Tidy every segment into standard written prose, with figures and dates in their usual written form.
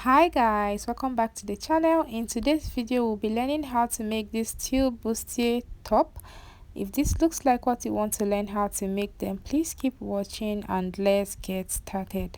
Hi guys, welcome back to the channel. In today's video we'll be learning how to make this steel bustier top. If this looks like what you want to learn how to make, then please keep watching and let's get started.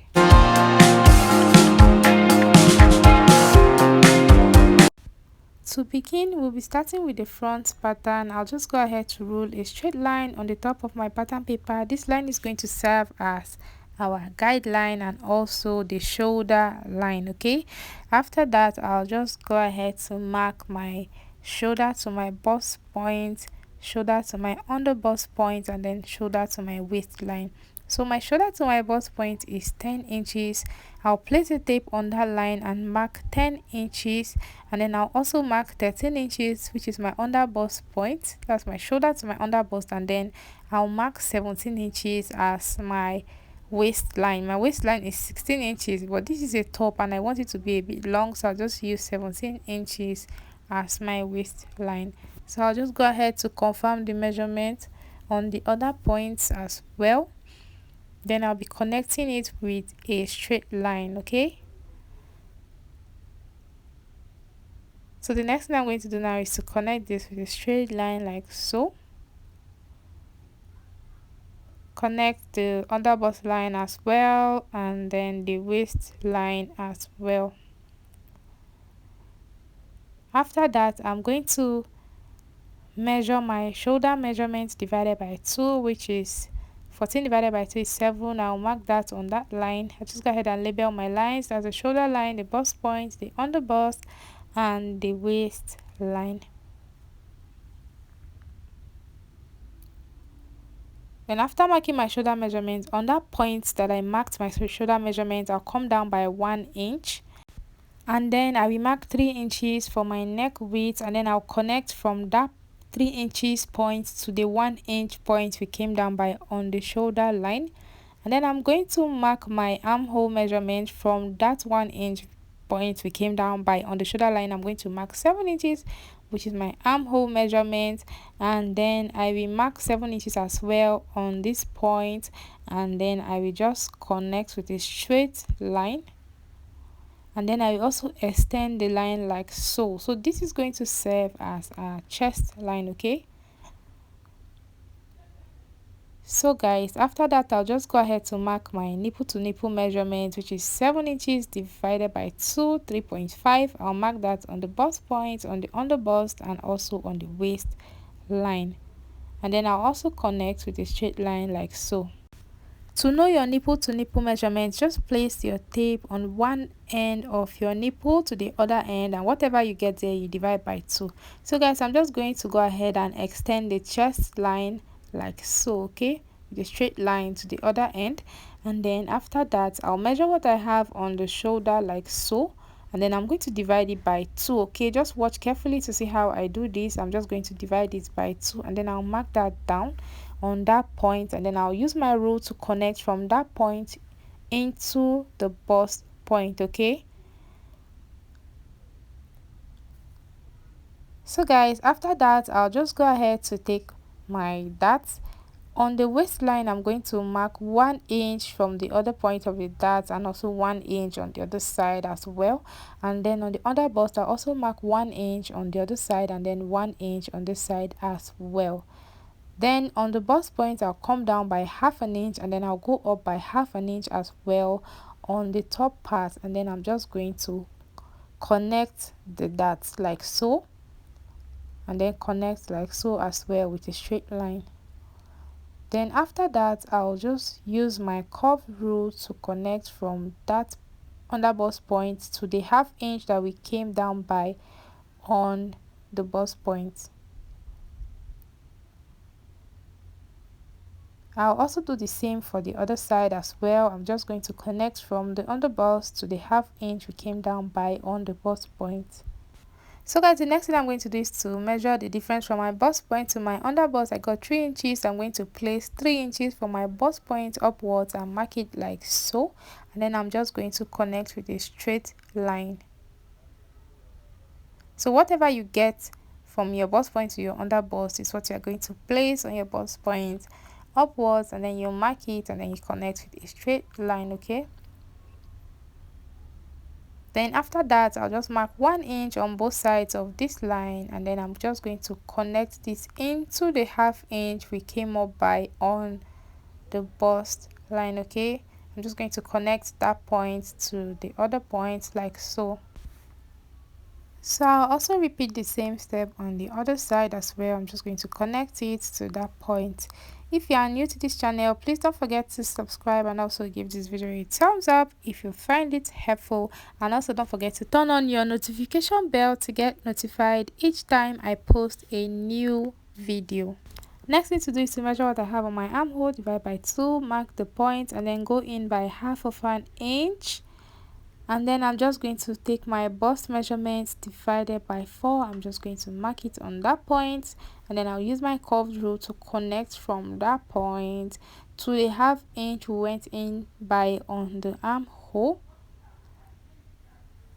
To begin, we'll be starting with the front pattern. I'll just go ahead to rule a straight line on the top of my pattern paper. This line is going to serve as our guideline and also the shoulder line. Okay, after that I'll just go ahead to mark my shoulder to my bust point, shoulder to my under bust point, and then shoulder to my waistline. So my shoulder to my bust point is 10 inches. I'll place a tape on that line and mark 10 inches, and then I'll also mark 13 inches, which is my under bust point. That's my shoulder to my under bust, and then I'll mark 17 inches as my waistline. My waistline is 16 inches, but this is a top and I want it to be a bit long, so I'll just use 17 inches as my waistline. So I'll just go ahead to confirm the measurement on the other points as well. Then I'll be connecting it with a straight line. Okay, so the next thing I'm going to do now is to connect this with a straight line like so. Connect the under bust line as well, and then the waistline as well. After that, I'm going to measure my shoulder measurement divided by 2, which is 14 divided by 2 is 7. I'll mark that on that line. I just go ahead and label my lines. That's the shoulder line, the bust point, the under bust, and the waist line. Then after marking my shoulder measurement, on that point that I marked my shoulder measurement, I'll come down by 1 inch. And then I will mark 3 inches for my neck width, and then I'll connect from that 3 inches point to the 1 inch point we came down by on the shoulder line. And then I'm going to mark my armhole measurement from that 1 inch point we came down by on the shoulder line. I'm going to mark 7 inches, which is my armhole measurement, and then I will mark 7 inches as well on this point, and then I will just connect with a straight line, and then I will also extend the line like so. So this is going to serve as a chest line. Okay, so guys, after that I'll just go ahead to mark my nipple to nipple measurement, which is 7 inches divided by 2, 3.5. I'll mark that on the bust point, on the under bust, and also on the waist line, and then I'll also connect with a straight line like so. To know your nipple to nipple measurements, just place your tape on one end of your nipple to the other end, and whatever you get there you divide by 2. So guys, I'm just going to go ahead and extend the chest line like so. Okay, with a straight line to the other end, and then after that I'll measure what I have on the shoulder like so, and then I'm going to divide it by 2. Okay, just watch carefully to see how I do this. I'm just going to divide it by 2, and then I'll mark that down on that point, and then I'll use my rule to connect from that point into the bust point. Okay, so guys, after that I'll just go ahead to take my dart. On the waistline, I'm going to mark 1 inch from the other point of the dart, and also 1 inch on the other side as well. And then on the under bust, I'll also mark 1 inch on the other side, and then 1 inch on this side as well. Then on the bust point, I'll come down by half an inch, and then I'll go up by half an inch as well on the top part, and then I'm just going to connect the darts like so, and then connect like so as well with a straight line. Then after that I'll just use my curve rule to connect from that under bust point to the half inch that we came down by on the bust point. I'll also do the same for the other side as well. I'm just going to connect from the under bust to the half inch we came down by on the bust point. So guys, the next thing I'm going to do is to measure the difference from my bust point to my under bust. I got 3 inches. I'm going to place 3 inches from my bust point upwards and mark it like so, and then I'm just going to connect with a straight line. So whatever you get from your bust point to your under bust is what you're going to place on your bust point upwards, and then you mark it, and then you connect with a straight line. Okay, Then after that, I'll just mark 1 inch on both sides of this line, and then I'm just going to connect this into the ½ inch we came up by on the bust line. Okay, I'm just going to connect that point to the other point like so. So I'll also repeat the same step on the other side as well. I'm just going to connect it to that point. If you are new to this channel, please don't forget to subscribe and also give this video a thumbs up if you find it helpful, and also don't forget to turn on your notification bell to get notified each time I post a new video. Next thing to do is to measure what I have on my armhole, divide by 2, mark the point, and then go in by ½ inch. And then I'm just going to take my bust measurement divided by 4. I'm just going to mark it on that point, and then I'll use my curved rule to connect from that point to the ½ inch we went in by on the armhole,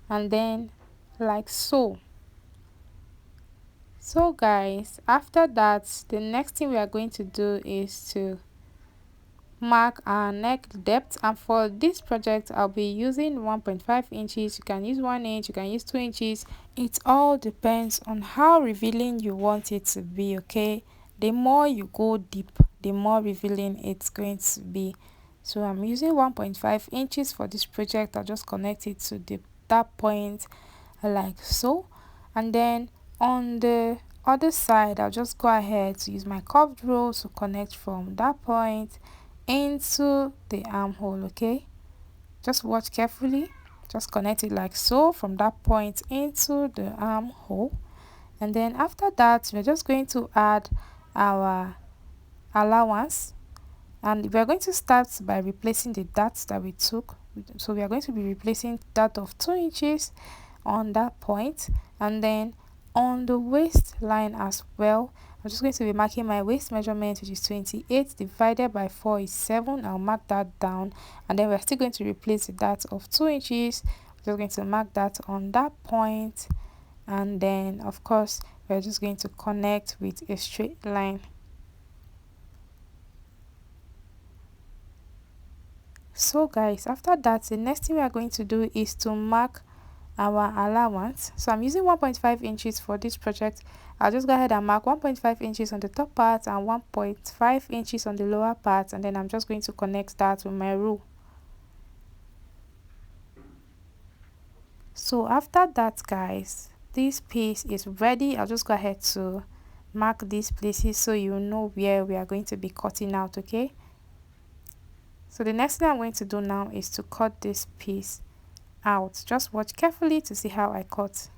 and then like so. So guys, after that, the next thing we are going to do is to mark our neck depth, and for this project I'll be using 1.5 inches. You can use 1 inch, you can use 2 inches. It all depends on how revealing you want it to be. Okay, the more you go deep, the more revealing it's going to be. So I'm using 1.5 inches for this project. I'll just connect it to that point like so, and then on the other side I'll just go ahead to use my curved rule to connect from that point into the armhole. Okay, just watch carefully, just connect it like so from that point into the armhole, and then after that we're just going to add our allowance, and we're going to start by replacing the dots that we took. So we are going to be replacing that of 2 inches on that point, and then on the waistline as well, I'm just going to be marking my waist measurement, which is 28 divided by 4 is 7. I'll mark that down, and then we're still going to replace the dot of 2 inches. We're just going to mark that on that point, and then of course we're just going to connect with a straight line. So guys, after that, the next thing we are going to do is to mark our allowance. So I'm using 1.5 inches for this project. I'll just go ahead and mark 1.5 inches on the top part and 1.5 inches on the lower part, and then I'm just going to connect that with my rule. So after that guys, this piece is ready. I'll just go ahead to mark these places so you know where we are going to be cutting out. Okay, so the next thing I'm going to do now is to cut this piece out. Just watch carefully to see how I cut.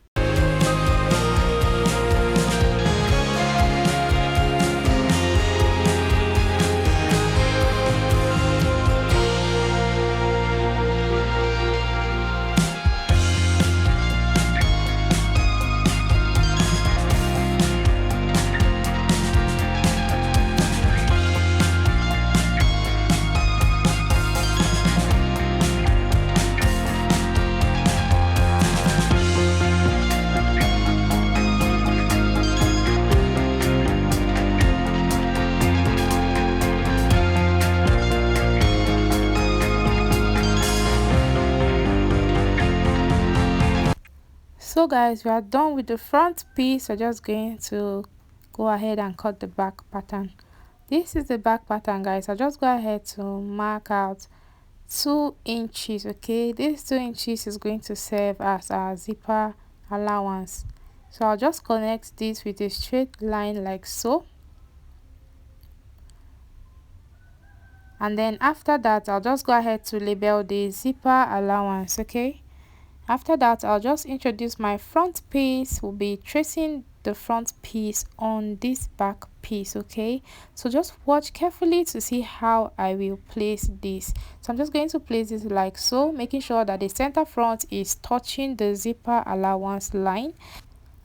So guys, we are done with the front piece. We're just going to go ahead and cut the back pattern. This is the back pattern guys. I'll just go ahead to mark out 2 inches. Okay, this 2 inches is going to serve as our zipper allowance. So I'll just connect this with a straight line like so, and then after that I'll just go ahead to label the zipper allowance. Okay, after that I'll just introduce my front piece. We'll be tracing the front piece on this back piece. Okay, so just watch carefully to see how I will place this. So I'm just going to place it like so, making sure that the center front is touching the zipper allowance line,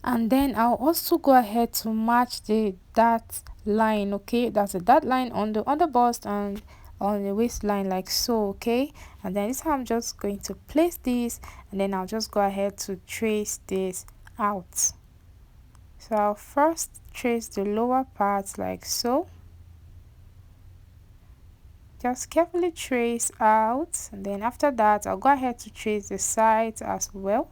and then I'll also go ahead to match the dot line. Okay, that's the dot line on the bust and on the waistline like so. Okay, and then this time I'm just going to place this, and then I'll just go ahead to trace this out. So I'll first trace the lower part like so. just carefully trace out, and then after that I'll go ahead to trace the sides as well.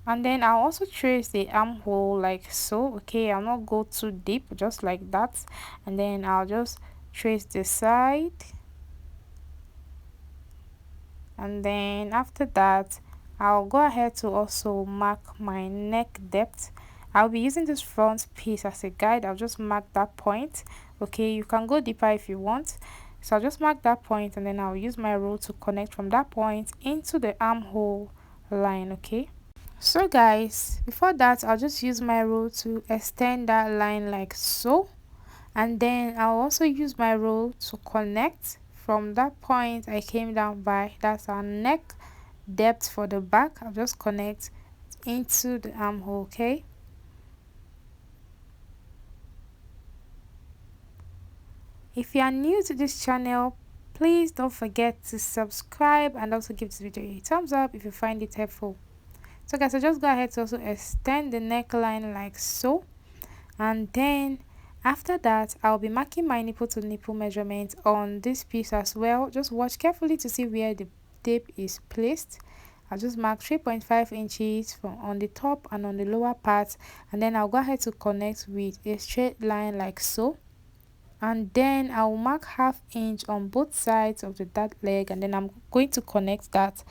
And then I'll also trace the armhole like so. Okay, I'll not go too deep, just like that. And then I'll just trace the side, and then after that I'll go ahead to also mark my neck depth. I'll be using this front piece as a guide. I'll just mark that point. Okay, you can go deeper if you want, so I'll just mark that point, and then I'll use my rule to connect from that point into the armhole line. Okay, so guys, before that I'll just use my rule to extend that line like so, and then I'll also use my rule to connect from that point I came down by. That's our neck depth for the back. I'll just connect into the armhole. Okay, if you are new to this channel, please don't forget to subscribe and also give this video a thumbs up if you find it helpful. So guys, so just go ahead to also extend the neckline like so, and then after that I'll be marking my nipple to nipple measurement on this piece as well. Just watch carefully to see where the tape is placed. I'll just mark 3.5 inches from on the top and on the lower part, and then I'll go ahead to connect with a straight line like so, and then I'll mark ½ inch on both sides of the dart leg, and then I'm going to connect that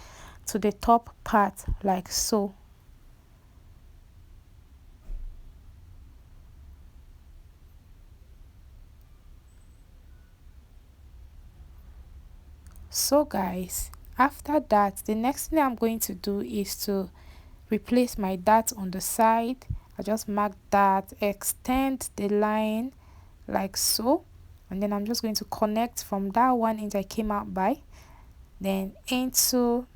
to the top part like so. So guys, after that the next thing I'm going to do is to replace my dart on the side. I just mark that, extend the line like so, and then I'm just going to connect from that 1 inch I came out by, then into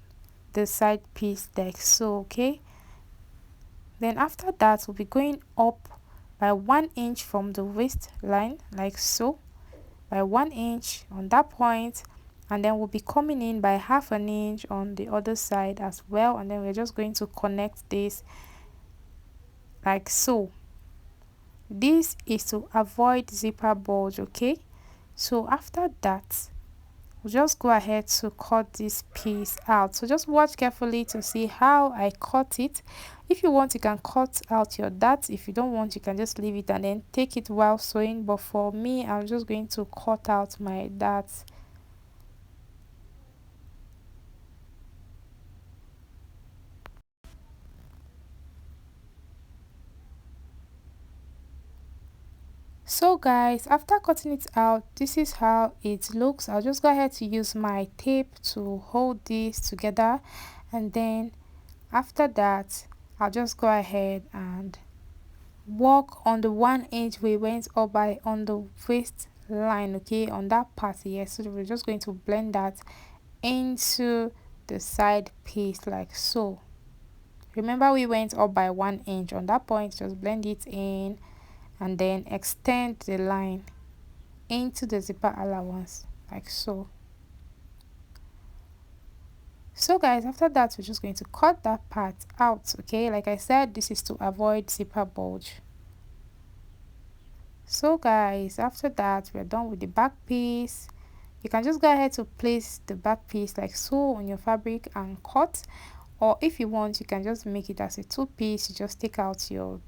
the side piece like so. Okay, then after that we'll be going up by 1 inch from the waistline like so, by 1 inch on that point, and then we'll be coming in by ½ an inch on the other side as well, and then we're just going to connect this like so. This is to avoid zipper bulge. Okay, so after that we'll just go ahead to cut this piece out. So just watch carefully to see how I cut it. If you want, you can cut out your dart. If you don't want, you can just leave it and then take it while sewing, but for me I'm just going to cut out my dart. So guys, after cutting it out, this is how it looks. I'll just go ahead to use my tape to hold this together, and then after that I'll just go ahead and work on the 1 inch we went up by on the waist line. Okay, on that part here. So we're just going to blend that into the side piece like so. Remember, we went up by 1 inch on that point. Just blend it in and then extend the line into the zipper allowance like so. So guys, after that we're just going to cut that part out. Okay, like I said, this is to avoid zipper bulge. So guys, after that we're done with the back piece. You can just go ahead to place the back piece like so on your fabric and cut, or if you want you can just make it as a two-piece. You just take out your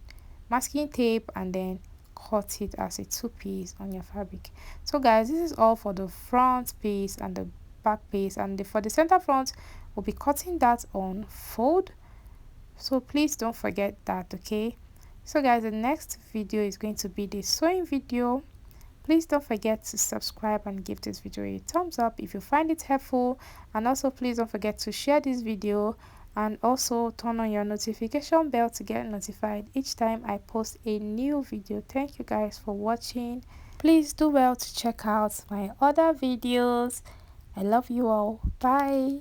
masking tape and then cut it as a two-piece on your fabric. So guys, this is all for the front piece and the back piece, and for the center front we'll be cutting that on fold, so please don't forget that. Okay, so guys, the next video is going to be the sewing video. Please don't forget to subscribe and give this video a thumbs up if you find it helpful, and also please don't forget to share this video and also turn on your notification bell to get notified each time I post a new video. Thank you guys for watching. Please do well to check out my other videos. I love you all. Bye.